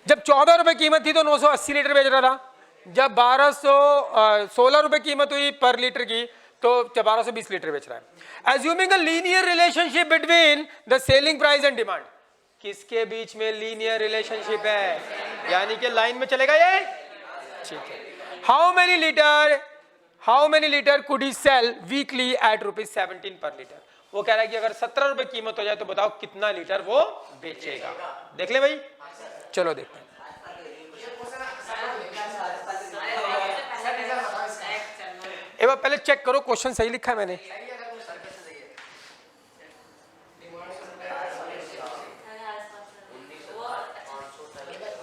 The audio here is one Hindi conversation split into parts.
जब 14 रुपए कीमत थी तो 980 लीटर बेच रहा था। जब 16 रुपए कीमत हुई पर लीटर की तो 1220 लीटर बेच रहा है। Assuming a linear relationship between the selling price and demand, किसके बीच में लीनियर रिलेशनशिप है, यानी कि लाइन में चलेगा ये, ठीक है। How many litre could he sell weekly at ₹17 per litre. वो कह रहा है कि अगर 17 रुपए कीमत हो जाए तो बताओ कितना लीटर वो बेचेगा। देख ले भाई, चलो देखते हैं। एक बार पहले चेक करो क्वेश्चन सही लिखा है मैंने।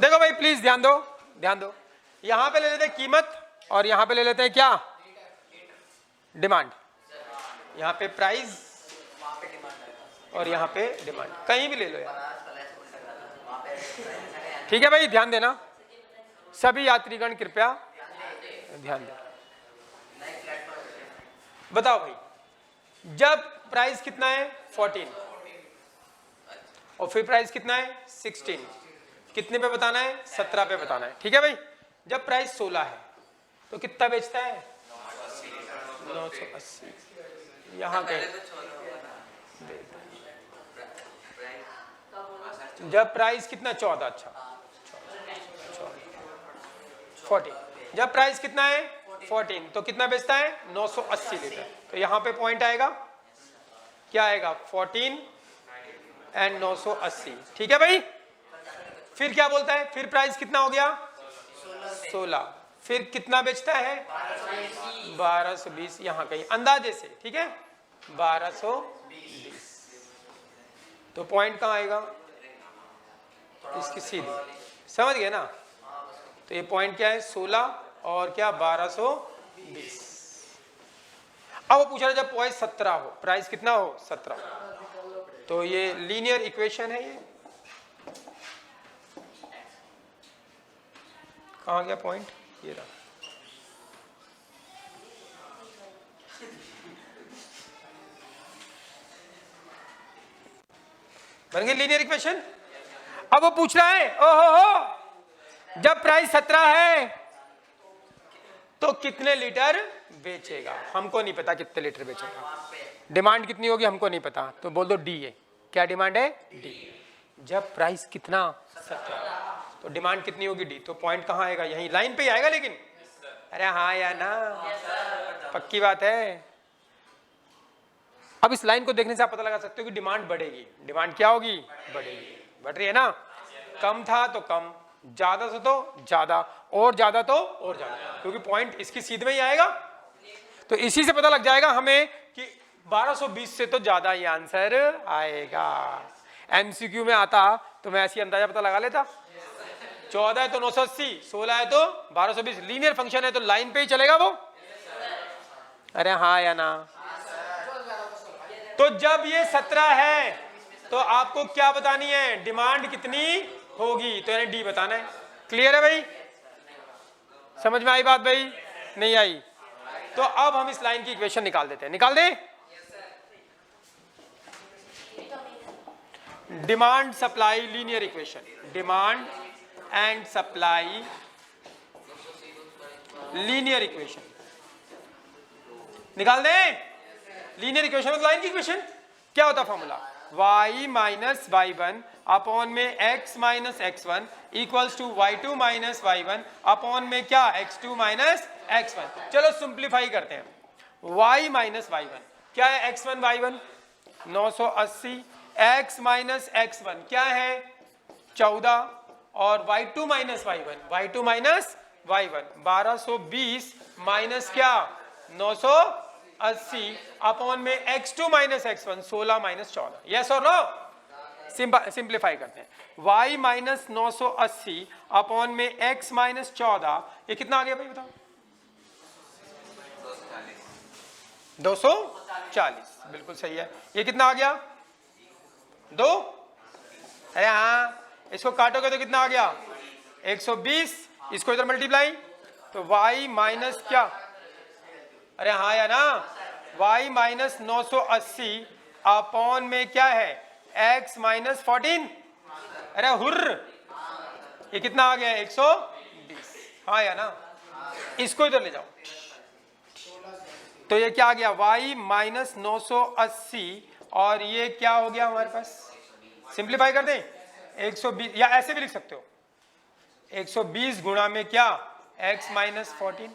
देखो भाई प्लीज ध्यान दो, ध्यान दो। यहां पे ले लेते हैं कीमत और यहां पे ले लेते हैं क्या, डिमांड। यहां पे प्राइस और यहां पे डिमांड, कहीं भी ले लो यार, ठीक है भाई। ध्यान देना सभी यात्रीगण, कृपया ध्यान देना। बताओ भाई, जब प्राइस कितना है 14 और फिर प्राइस कितना है 16, कितने पे बताना है, 17 पे बताना है, ठीक है भाई। जब प्राइस 16 है तो कितना बेचता है 980, यहाँ पे जब प्राइस कितना 14, अच्छा 14, जब प्राइस कितना है 14 तो कितना बेचता है 980 लीटर। तो यहाँ पे पॉइंट आएगा, क्या आएगा 14 एंड 980, ठीक है भाई। फिर क्या बोलता है, फिर प्राइस कितना हो गया 16, फिर कितना बेचता है 1220, यहाँ कहीं अंदाजे से, ठीक है 1220। तो पॉइंट कहाँ आएगा, इसकी सीधी, समझ गए ना। तो ये पॉइंट क्या है 16 और क्या 1220। अब वो पूछ रहा है जब पॉइंट 17 हो, प्राइस कितना हो 17, तो ये लीनियर इक्वेशन है। ये कहाँ गया पॉइंट, ये रहा। बन गई लीनियर इक्वेशन। अब वो पूछ रहा है ओहो जब प्राइस 17 है तो कितने लीटर बेचेगा, हमको नहीं पता कितने लीटर बेचेगा। डिमांड कितनी होगी हमको नहीं पता, तो बोल दो डी है। क्या डिमांड है, डी। जब प्राइस कितना 17 तो डिमांड कितनी होगी, डी। तो पॉइंट कहाँ आएगा, यहीं लाइन पे ही आएगा। लेकिन अरे हाँ या ना, पक्की बात है। अब इस लाइन को देखने से आप पता लगा सकते हो कि डिमांड बढ़ेगी। डिमांड क्या होगी, बढ़ेगी, बढ़ रही है ना। कम था तो कम, ज्यादा से तो ज्यादा, और ज्यादा तो और ज्यादा, क्योंकि पॉइंट इसकी सीध में ही आएगा। तो इसी से पता लग जाएगा हमें कि 1220 से तो ज्यादा ही आंसर आएगा। एमसीक्यू में आता तो मैं ऐसी अंदाजा पता लगा लेता। 14 है तो 980, 16 है तो 1220, लीनियर फंक्शन है तो लाइन पे ही चलेगा वो। अरे हाँ या ना। तो जब ये 17 है तो आपको क्या बतानी है, डिमांड कितनी होगी, तो यानी डी बताना है। क्लियर है भाई, समझ में आई बात भाई, नहीं आई। तो अब हम इस लाइन की इक्वेशन निकाल देते हैं, निकाल दें। Demand supply linear equation, demand and supply linear equation निकाल दें। लीनियर इक्वेशन मतलब लाइन की इक्वेशन क्या होता है formula, y minus y1 upon में x minus x1 equals to y2 minus y1 upon में क्या x2 माइनस x1। चलो सिंप्लीफाई करते हैं। y माइनस y1 क्या है, x1 y1 980, x minus x1 क्या है 14, और y2 minus y1 minus y1 1220 minus क्या 980 अपॉन में x2 minus x1 16 minus 14। Yes और नो, सिंप्लीफाई करते हैं। y माइनस 980 अपॉन में x माइनस 14, ये कितना आ गया भाई बताओ, 240, बिल्कुल सही है। ये कितना आ गया 2, अरे हाँ इसको काटोगे तो कितना आ गया 120, इसको इधर मल्टीप्लाई तो y माइनस क्या, अरे हाँ या ना, y माइनस 980 अपॉन में क्या है x माइनस 14, अरे हुर्र ये कितना आ गया 120, हाँ या ना, इसको इधर ले जाओ, तो ये क्या आ गया y माइनस 980 और ये क्या हो गया हमारे पास, सिंप्लीफाई कर दें 120, या ऐसे भी लिख सकते हो 120 गुणा में क्या x माइनस 14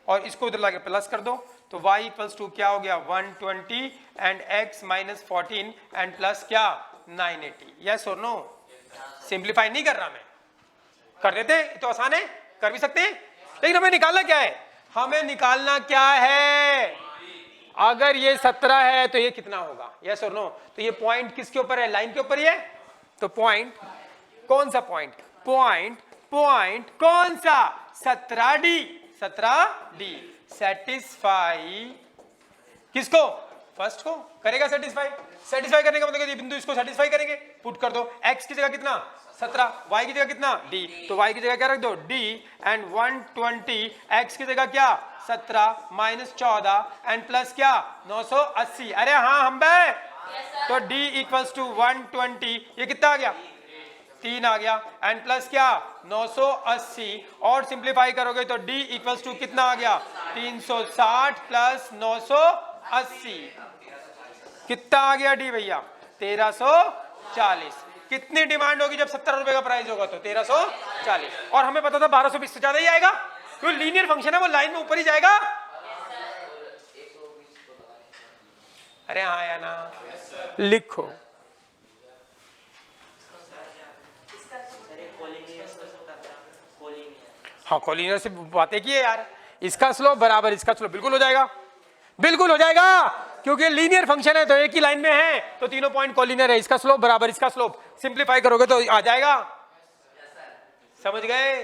और इसको उधर लाके प्लस कर दो, तो y इक्वल्स टू क्या हो गया 120 and x minus 14 and plus क्या 980, यस और नो। सिंप्लीफाई नहीं कर रहा मैं, कर देते तो आसान है, कर भी सकते हैं, लेकिन हमें निकालना क्या है, हमें निकालना क्या है, अगर ये 17 है तो ये कितना होगा, यस और नो। तो ये पॉइंट किसके ऊपर है, लाइन के ऊपर ही है, तो पॉइंट कौन सा पॉइंट, पॉइंट कौन सा 17D, 17D सेटिस्फाई किसको, फर्स्ट को करेगा सेटिस्फाई करने का मतलब ये बिंदु इसको सेटिस्फाई करेंगे, पुट कर दो x की जगह कितना 17, y की जगह कितना d, तो y की जगह क्या रख दो d एंड 120, x की जगह क्या 17 माइनस 14 एंड प्लस क्या 980, अरे हाँ हम बे, तो d इक्वल्स टू 120, ये कितना आ गया 3 आ गया एंड प्लस क्या 980 और सिंप्लीफाई करोगे तो d इक्वल्स टू कितना आ गया 360 प्लस 980, कितना आ गया d भैया 1340। कितनी डिमांड होगी जब 17 रुपए का प्राइस होगा, तो 1340, और हमें पता था 1220 से ज्यादा ही आएगा, क्योंकि लीनियर फंक्शन है वो लाइन में ऊपर ही जाएगा, अरे हाँ या ना, लिखो हाँ, कोलिनियर से बातें की है यार, इसका स्लोप बराबर इसका स्लोप, बिल्कुल हो जाएगा, बिल्कुल हो जाएगा, क्योंकि लीनियर फंक्शन है तो एक ही लाइन में है, तो तीनों पॉइंट कोलिनियर है, इसका स्लोप बराबर इसका स्लोप, सिंप्लीफाई करोगे तो आ जाएगा, समझ गए।